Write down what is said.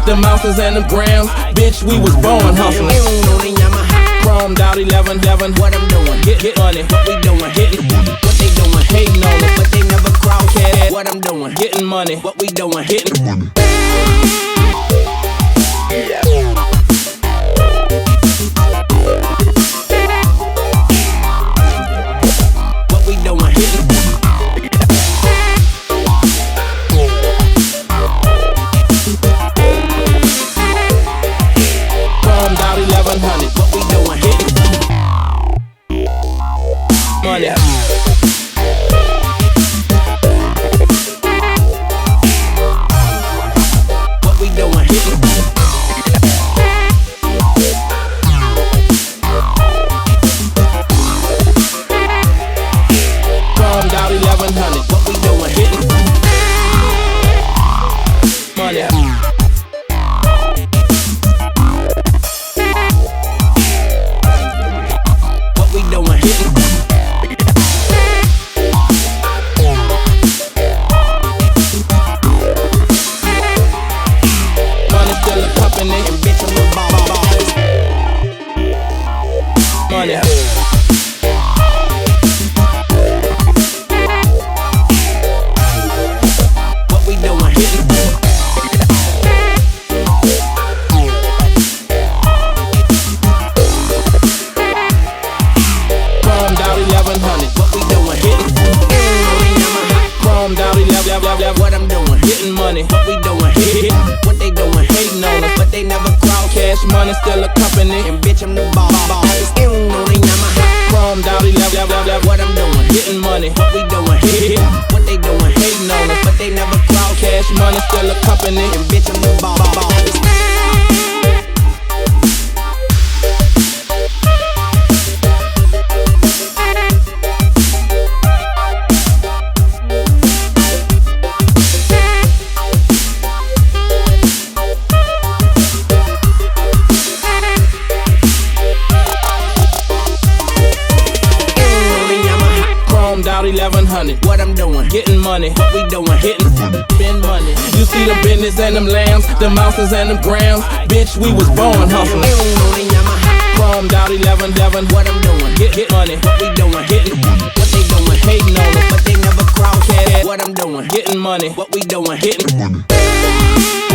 the mountains and the grounds. Bitch, we was born hustling. On the Yamaha, Chromed out 11. what I'm doing, Get money, what we doing, hitting, what they doing, hating on us, but they never cross cat. what I'm doing, Getting money, what we doing, hitting money. what we doing, hitting. Chromed out 1100. What we doing, hitting Money. what we doing, hitting. Chromed out 1100. What we doing, hitting. Money. What we doing, hitting. Money still a company. And bitch, I'm a boss. Money. What we doing, hitting. Chromed out 1100. What we doing, hitting. On the Yamaha, Chromed out 11. what I'm doing, Getting money. what we doing, hitting. What they doing, Hating on us, but they never cross. cash money still a company. And bitch, I'm the boss. On the Yamaha, Chromed out 11. what I'm doing, Getting money. what we doing, hitting. What they doing, Hating on us, but they never cross. cash money still a company. And bitch, I'm the boss. On the Yamaha, Chromed out 1100. what I'm doing, Getting money. what we doing, hitting. Spend money. You see the business and them lambs, the mountains and them grounds. Bitch, we was born hustling. On the Yamaha, Chromed out 11. what I'm doing, Get money. what we doing, hitting. What they doing, Hating on us, but they never cross. cat. What I'm doing, Getting money. what we doing, hitting. Money.